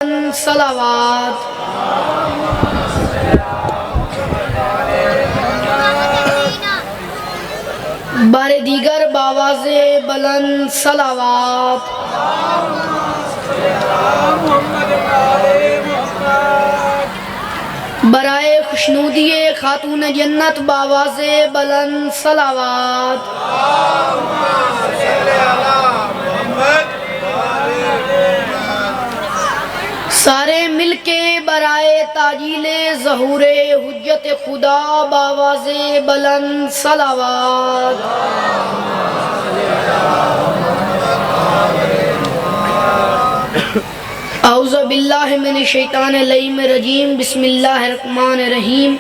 सलावात। बारे दीगर बावाज़े बुलंद सलावात। बराए खुशनूदिये खातून जन्नत बावाज़े बुलंद सलावात। सारे मिलके बराए ताजीले ज़हूरे हुज्जत खुदा बावाज़े बुलंद सलावात। औज़ु बिल्लाहि मिनश शैतानिर रजीम बिस्मिल्लाहिर रहमानिर रहीम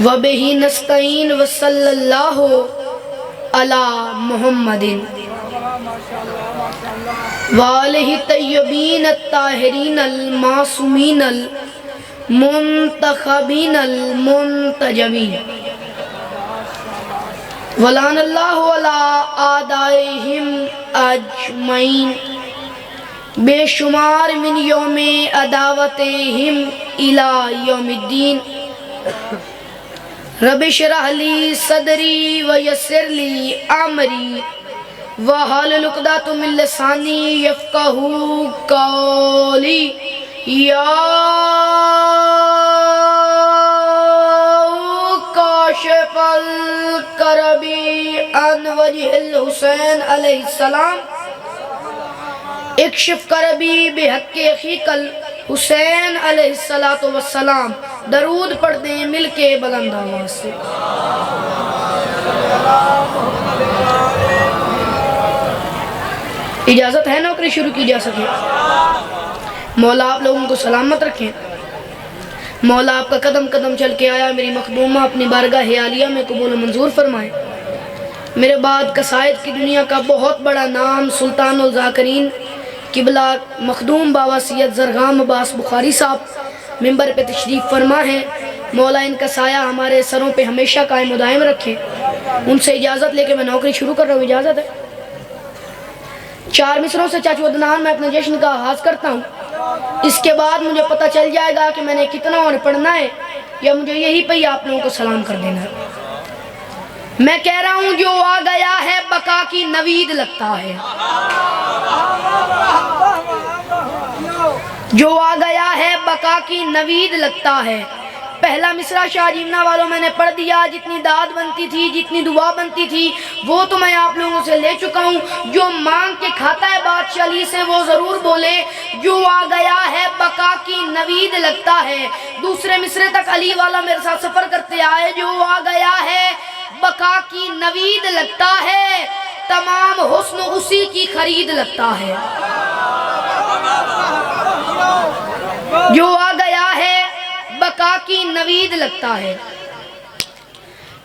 व बिही नस्तईन व सल्लल्लाहु अला मुहम्मदिन वालिहि तय्यबीन अत्ताहिरीन अल-मासूमीन अल-मुंतखबीन अल-मुंतजबीन वलानल्लाहु अला आदाइहिम अजमईन बेशुमार मिन यौमे अदावतिहिम इला यौमिद्दीन रब्बि इश्रह ली सदरी व यस्सिर ली अमरी वहलुल उक़दतम मिन लिसानी यफ़क़हू क़ौली या काशिफ़ल करबी अन वजहिल हुसैन अलैहिस्सलाम इक्शिफ़ करबी बिहक़्क़ि अख़ीकल हुसैन अलैहिस्सलातु वस्सलाम। दरूद पढ़ दें मिलके बुलंद आवाज़ से। इजाज़त है नौकरी शुरू की जा सके। मौला आप लोगों को सलामत रखें। मौला आपका कदम कदम चल के आया मेरी मखदूमा अपनी बारगाह आलिया में कबूल मंजूर फरमाए। मेरे बाद कसायद की दुनिया का बहुत बड़ा नाम सुल्तानुल ज़ाकिरीन किबला मखदूम बाबा सैयद ज़रगाम अब्बास बुखारी साहब मिंबर पे तशरीफ़ फरमा है। मौला इनका साया हमारे सरों पे हमेशा कायम व दायम रखे। उनसे इजाज़त लेके मैं नौकरी शुरू कर रहा हूँ। इजाज़त है। 4 मिसरों से चाचू अदनान मैं अपने जश्न का आगाज़ करता हूँ। इसके बाद मुझे पता चल जाएगा कि मैंने कितना और पढ़ना है या मुझे यही पे ही आप लोगों को सलाम कर देना है। मैं कह रहा हूँ जो आ गया है बका की नवीद लगता है। जो आ गया है बका की नवीद लगता है। पहला मिसरा शाहजीमना वालों मैंने पढ़ दिया। जितनी दाद बनती थी जितनी दुआ बनती थी वो तो मैं आप लोगों से ले चुका हूँ। जो मांग के खाता है बादशाही से वो ज़रूर बोले जो आ गया है बका की नवीद लगता है। दूसरे मिसरे तक अली वाला मेरे साथ सफ़र करते आए। जो आ गया है बका की नवीद लगता है। तमाम हुस्न उसी की खरीद लगता है। जो आ गया है बका की नवीद लगता है।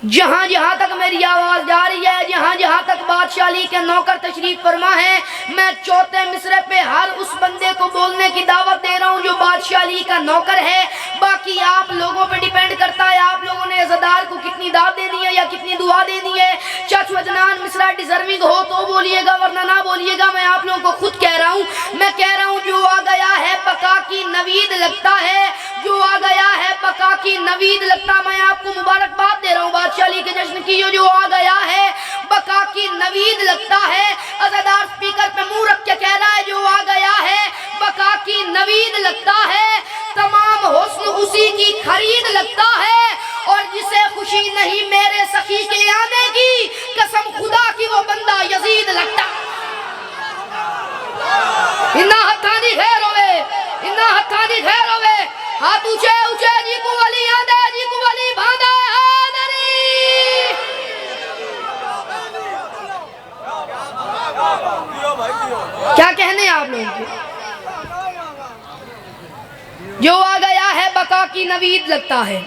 जहाँ जहाँ तक मेरी आवाज़ जा रही है जहाँ जहाँ तक बादशाही के नौकर तशरीफ फरमा है मैं चौथे मिसरे पे हर उस बंदे को बोलने की दावत दे रहा हूँ जो बादशाही का नौकर है। बाकी आप लोगों पे डिपेंड करता है आप लोगों ने अज़ादार को कितनी दाद देनी है या कितनी दुआ देनी है। चाचू अदनान मिसरा डिजर्विंग हो तो बोलिएगा वरना ना बोलिएगा। मैं आप लोगों को खुद कह रहा हूँ। मैं कह रहा हूँ जो आ गया है बका की नवीद लगता है। जो आ गया है बका की नवीद लगता। मैं आपको मुबारकबाद दे रहा हूँ बादशाही के जश्न की। जो आ गया है बका की नवीद लगता है। अज़ादार स्पीकर पे मुंह रख के कह रहा है जो आ गया है बका की नवीद लगता है। तमाम हुस्न उसी की खरीद लगता है। और जिसे खुशी नहीं मेरे सखी के आने की कसम खुदा की वो बंदा यजीद लगता। इन्ना हथानी खैर होवे इन्ना हथानी खैर होवे। हाथ ऊंचे ऊंचे जी को वली आंदे जी को वली भांदा क्या कहने आप लोगों को। जो आ गया है बका की नवीद लगता है।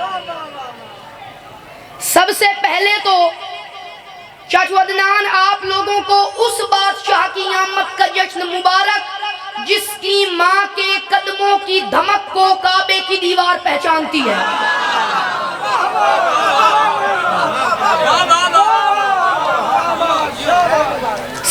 सबसे पहले तो चाचू अदनान आप लोगों को उस बादशाह की आमद का जश्न मुबारक जिसकी माँ के कदमों की धमक को काबे की दीवार पहचानती है।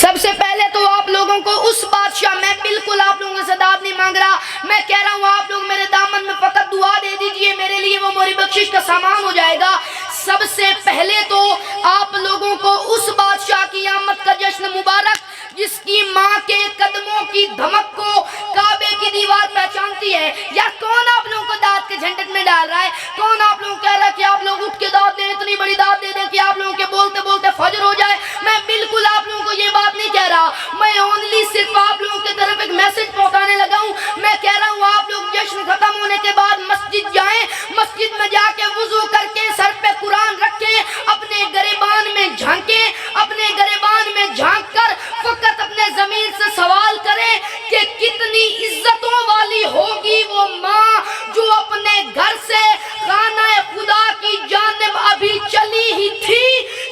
सबसे पहले तो आप लोगों को उस बादशाह मैं बिल बिल्कुल आप लोगों से दाद नहीं मांग रहा। मैं कह रहा हूँ आप लोग मेरे दामन में फकत दुआ दे दीजिए, मेरे लिए वो मोरी बख्शिश का सामान हो जाएगा। सबसे पहले तो आप लोगों को उस बादशाह की आमद का जश्न मुबारक जिसकी माँ के कदमों की धमक को काबे की दीवार पहचानती है। यार कौन आप लोगों को दाद के झंझट में डाल रहा है? कौन आप लोग कह रहा है कि आप लोग उठ के दाद दें, इतनी बड़ी दाद दे दें कि आप लोगों के बोलते बोलते फजर हो जाए? मैं बिल्कुल आप लोगों को ये बात नहीं कह रहा। मैं ओनली सिर्फ आप लोगों की तरफ एक मैसेज पहुंचाने लगा हूँ। मैं कह रहा हूँ आप लोग जश्न खत्म होने के बाद मस्जिद जाएं, मस्जिद में जाके वुजू करके सर पे कुरान रखें, अपने गरेबान में झांकें, अपने गरेबान में झांक कर फकत अपने जमीन से सवाल करें कि कितनी इज्जतों वाली होगी वो माँ जो अपने घर से खाना खुदा की जानिब अभी चली ही थी,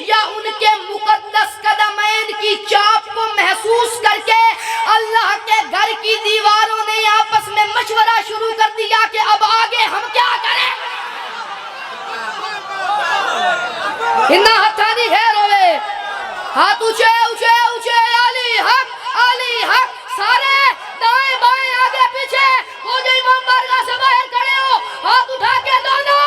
या उनके मुकद्दस कदमैन की चाप को महसूस करके अल्लाह के घर की दीवारों ने आपस में मशवरा शुरू कर दिया कि अब आगे हम क्या करें। इन्ना हथानी है रोवे, हाथ ऊंचे ऊंचे ऊंचे, अली हक, सारे दाएं बाएं आगे पीछे वो जो इमाम बारगाह से बाहर खड़े हो, हाथ उठा के दोनों।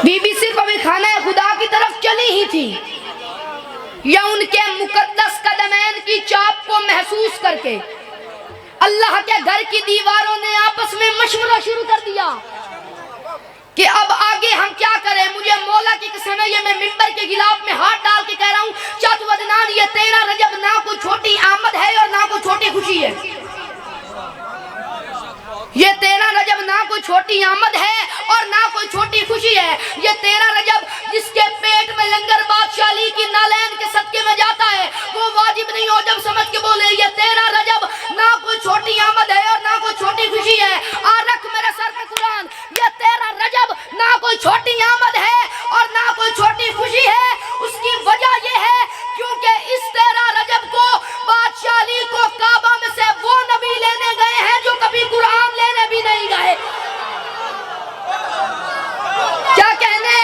बीबी सिर्फ अभी खाना खुदा की तरफ चली ही थी, या उनके मुकद्दस कदमैन की चाप को महसूस करके अल्लाह के घर की दीवारों ने आपस में मशवरा शुरू कर दिया कि अब आगे हम क्या करें। मुझे मौला की कसम है, ये मैं मिंबर के गिलाफ में हाथ डाल के कह रहा हूँ, चाचू अदनान, ये 13 रजब ना कोई छोटी आमद है और ना कोई छोटी खुशी है। ये 13 रजब ना कोई छोटी आमद है और ना कोई छोटी खुशी है। ये 13 रजब जिसके पेट में लंगर बादशाह अली की नालैन के सदके में जाता है, वो वाजिब नहीं हो जब समझ के बोले ये 13 रजब ना कोई छोटी आमद है और ना कोई छोटी खुशी है। और रख मेरे सर पे कुरान, ये 13 रजब ना कोई छोटी आमद है और ना कोई छोटी खुशी है। उसकी वजह ये है क्योंकि इस 13 रजब को बादशाह अली को काबा में से वो नबी लेने गए हैं जो कभी कुरान लेने भी नहीं गए। क्या कहने,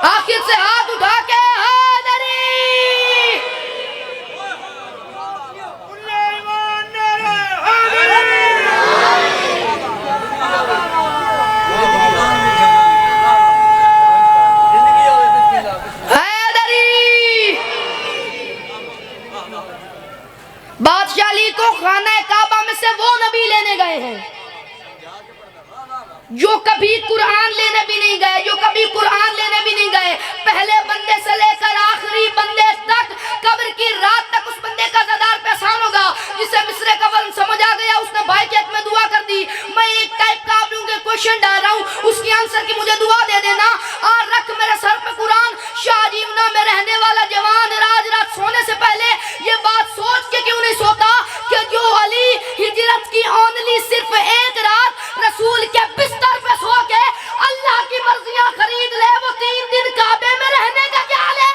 आखिर से हाथ उठा के हादरी। बादशाह अली को खाना काबा में से वो नबी लेने गए हैं जो कभी कुरान लेने भी नहीं गए, जो कभी कुरान लेने भी नहीं गए। पहले बंदे से लेकर आखिरी बंदे तक, कब्र की रात तक उस बंदे का ज़दार पहचान होगा जिसे मिस्र का वज़न समझ आ गया, उसने भाई के हक में दुआ कर दी। मैं एक टाइप का आप लोगों के क्वेश्चन डाल रहा हूँ, उसकी आंसर की मुझे दुआ दे देना। और रख मेरे सर पे कुरान, शाहजीवना में रहने वाला जवान राज रात सोने से पहले ये बात सोच के क्यों नहीं सोता कि जो अली हिजरत की ओनली सिर्फ एक रात रसूल के बिस्तर पे सो के अल्लाह की मर्जियां खरीद ले, वो 3 दिन काबे में रहने का क्या हाल है?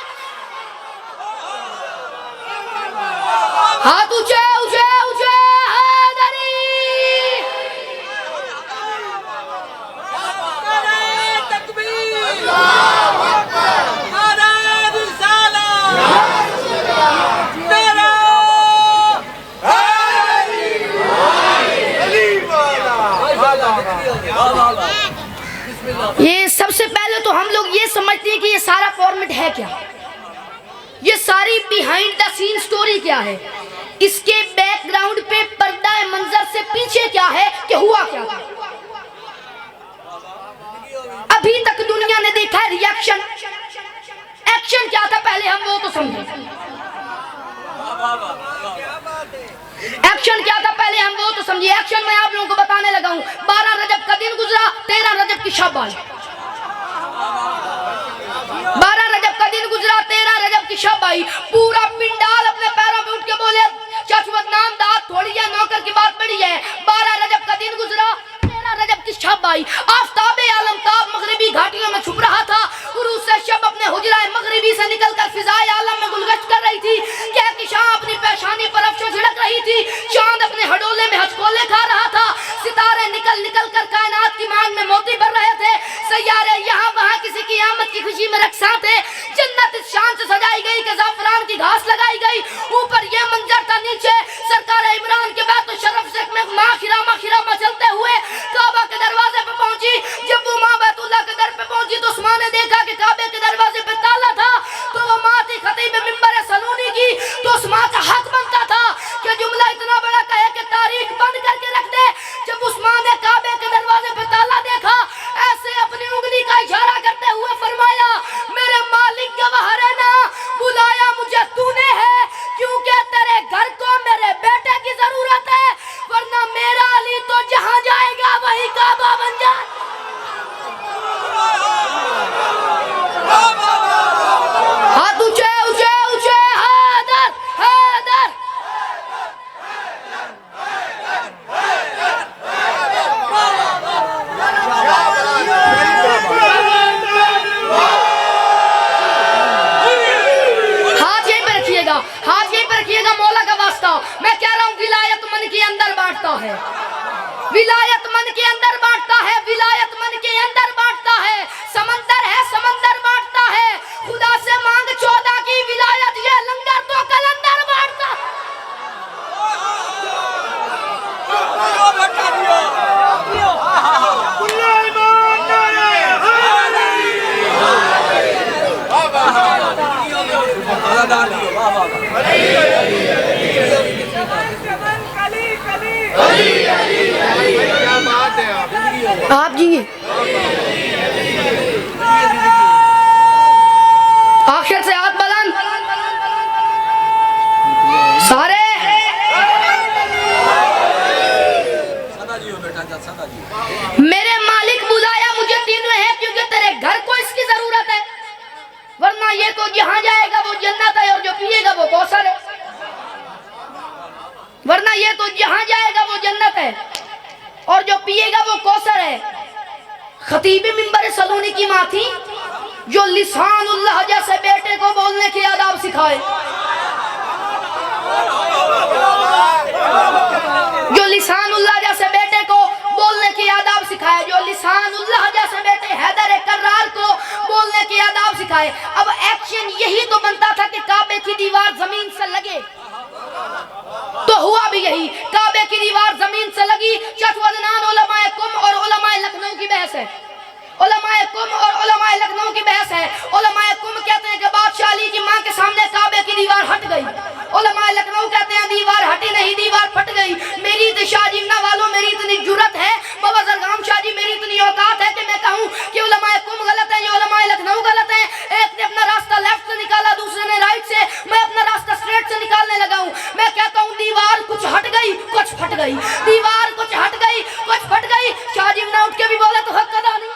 हाथ ऊंचे ऊंचे ऊंचे, ये सबसे पहले तो हम लोग ये समझते हैं कि ये सारा फॉर्मेट है क्या, ये सारी बिहाइंड द सीन स्टोरी क्या है, इसके बैकग्राउंड पे पर्दा मंजर से पीछे क्या है कि हुआ क्या था। अभी तक दुनिया ने देखा है रिएक्शन, एक्शन क्या था पहले हम वो तो समझे। एक्शन क्या था पहले हम वो तो समझिए। एक्शन मैं आप लोगों को बताने लगा हूं। 12 रजब का दिन गुजरा, 13 रजब की शब आई। 12 रजब का दिन गुजरा, 13 रजब की शब आई। पूरा पिंडाल अपने पैरों पे उठ के बोले चाचू अदनान दाद थोड़ी है, नौकर की बात बड़ी है। 12 रजब का दिन गुजरा, 13 रजब की शब आई। आफ्ताबे आलमताब मगरिबी घाटियों में छुप रहा था। उरूस से शब अपने हुजराए मगरिबी से निकलकर फिजाए आलम में गुलगश्त कर रही थी। कहकशां अपनी पेशानी पर अफशो छिड़क रही थी। चांद अपने हडोले में हचकोले खा रहा था। सितारे निकल निकल कर कायनात की मांग में मोती भर रहे थे। सैयारे यहाँ वहाँ किसी की आमद की खुशी में रक्सा थे। जन्नत इस शान से सजाई गई कि ज़ाफ़रान की घास लगाई गई। ऊपर ये मंजर था, नीचे सरकार इमरान के बैत शरफ से में माखिरा मचलते हुए काबा के दरवाजे पे पहुंची। जब वो माँ बैतुल्लाह के दर पे पहुंची तो उस्मान ने देखा कि काबे के दरवाजे पे ताला था। तो वो माँ थी खतीब मिंबर सलूनी की। तो उस माँ का हक बनता था कि जुमला इतना बड़ा कहे कि तारीख बंद करके रख दे। जब उस्मान ने काबे के दरवाजे पे ताला देखा, ऐसे अपनी उंगली का इशारा करते हुए फरमाया, मेरे मालिक गवाह रहना, बुलाया मुझे तूने है क्योंकि तेरे घर को मेरे बेटे की जरूरत है, वरना मेरा अली तो जहां जाएगा वही काबा बन जाए। हाथ ऊंचे ऊंचे ऊंचे, हैदर हैदर। हाथ यहीं पे रखिएगा, मौला का वास्ता। मैं कह रहा हूँ विलायत मन के अंदर बांटता है, विलायत मन के अंदर बांटता है, विलायत मन के अंदर बांटता है। समंदर बांटता है। खुदा से मांग 14 की विलायत, ये लंगर तो कलंदर बांटता। आप जी आखिर से हाथ बुलंद सारे। मेरे मालिक बुलाया मुझे तीनों है क्योंकि तेरे घर को इसकी जरूरत है, वरना ये तो जहां जाएगा वो जन्नत है और जो पिएगा वो कौसर है। वरना ये तो जहां जाएगा वो जन्नत है और जो पिएगा वो कौसर है। खतीब मिंबर सलूनी की माँ थी जो लिसानुल्लाह जैसे बेटे को बोलने के आदाब सिखाए, जो लिसानुल्लाह जैसे बेटे को बोलने के आदाब सिखाए, जो लिसानुल्लाह जैसे बेटे हैदर कर्रार को बोलने के आदाब सिखाए। अब एक्शन यही तो बनता था कि काबे की दीवार जमीन से लगे, तो हुआ भी यही। काबे की दीवार जमीन से लगी। चशवदनान उलमाए कुम और उलमाए लखनऊ की बहस है। उलमाए कुम और उलमाए लखनऊ की बहस है। उलमाए कुम कहते हैं कि बादशाह अली की मां के सामने काबे की दीवार हट गई। उलमाए लखनऊ कहते हैं दीवार हटी नहीं, दीवार फट गई। मेरी तो शाहजीना वालों मेरी इतनी जुर्रत है, बाबा जरगाम शाह जी मेरी इतनी औकात है कि मैं कहूं कि उलमाए कुम गलत है या उलमाए लखनऊ गलत है। एक ने अपना रास्ता लेफ्ट से निकाला, दूसरे ने राइट से, मैं अपना रास्ता स्ट्रेट से निकालने लगा हूं। मैं कहता हूं दीवार कुछ हट गई कुछ फट गई, दीवार कुछ हट गई कुछ फट गई। शाहजीना उठ के भी बोले तो हक अदा नहीं।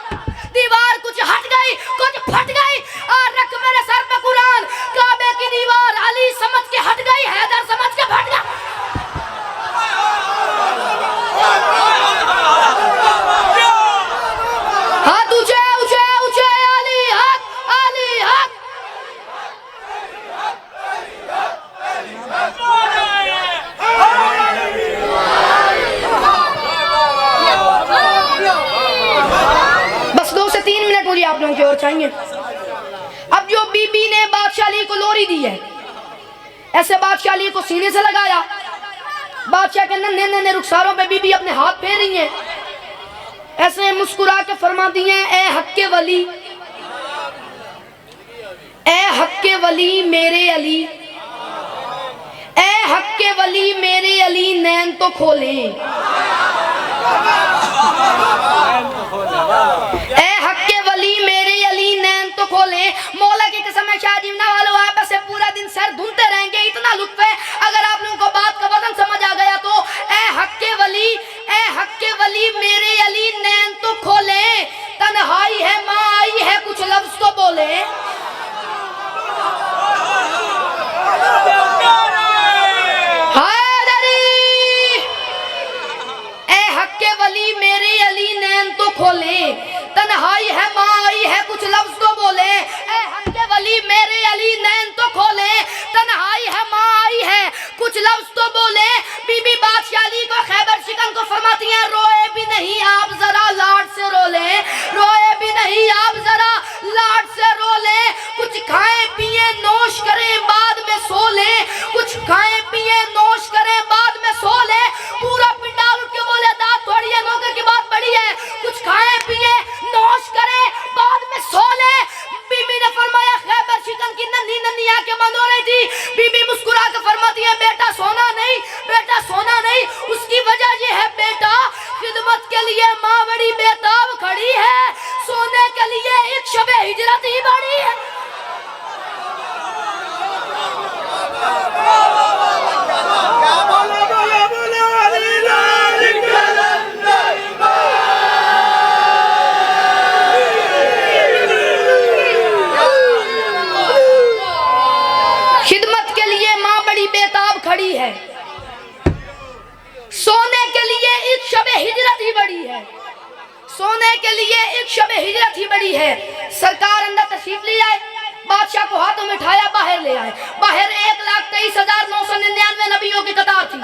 दीवार कुछ हट गई कुछ फट गई। और रख मेरे सर पे कुरान, काबे की दीवार अली समझ के हट गई, हैदर समझ के फट गया। हाथ ऊंचे ऊंचे ऊंचे, अली हक अली हक। बस 2 से 3 मिनट मुझे आप लोगों की ओर चाहिए। अब जो बीबी ने बादशाह अली को लोरी दी है, ऐसे बादशाह अली को सीने से लगाया। बादशाह के नन्हे नन्हे रुखसारों पे बीबी अपने हाथ फेर रही है, ऐसे मुस्कुरा के फरमाती हैं, ए हक के वली, ए हक के वली मेरे अली, ए हक के वली मेरे अली नैन तो खोले, ए हक के वली मेरे अली नैन तो खोले। मौला की कसम है शाहजीना वालों, आप ऐसे पूरा दिन सर धुनते रहेंगे, इतना लुत्फ है। अगर आप लोगों को बात का वजन समझ आ गया तो ए हक के वली, ए हक के वली मेरे अली नैन तो खोले, तन्हाई है माँ आई है कुछ लफ्ज तो बोले। हैदरी ए हक के वली सोने के लिए एक शब हिजरत ही बड़ी है। सरकार अंदर तशरीफ ले आए, बादशाह को हाथों में उठाया, बाहर ले आए। बाहर 1,23,999 नबियों की कतार थी।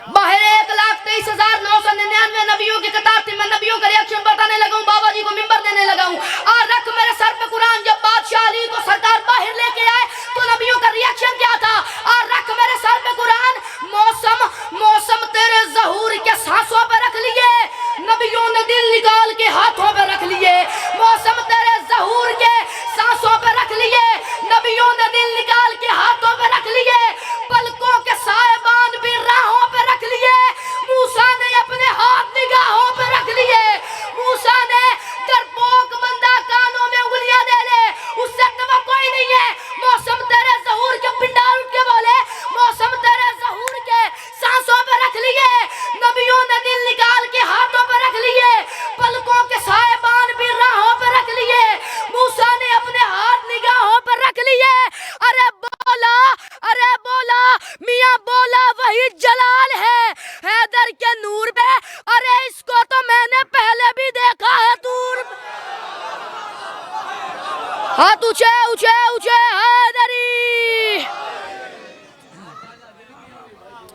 बाहर 1,23,999 नबियों की कतार थी। मैं नबियों का रिएक्शन बताने लगा हूं, बाबा जी को मिंबर देने लगा हूं। और रख मेरे सर पे कुरान। जब बादशाह अली को सरकार बाहर लेके आए तो नबियों का रिएक्शन क्या था? और रख मेरे सर पे कुरान। मौसम तेरे ज़हूर के सांसों पे रख लिए, नबियों ने दिल निकाल के हाथों पे रख लिए। मौसम तेरे ज़हूर के सांसों पे रख लिए, नबियों ने दिल निकाल के हाथों पे रख लिए। पलकों के साहिबान भी राहों पे रख लिए, मूसा ने अपने हाथ निगाहों पे रख लिए। मूसा ने डरपोक बंदा कानों में उंगलियां दे ले, उससे तवा कोई नहीं है। मौसम तेरे ज़हूर के पिंडाल उठ के बोले, मौसम तेरे ज़हूर के सांसों पे रख लिए, नबियों ने दिल निकाल के हाथों पे रख लिए। पलकों के साहिबान भी राहों पे रख लिए, मूसा ने अपने हाथ निगाहों पे रख लिए। अरे बोला मियां बोला वही जलाल है हैदर के नूर पे। अरे इसको तो मैंने पहले भी देखा है दूर। हाथ ऊंचे ऊंचे ऊंचे।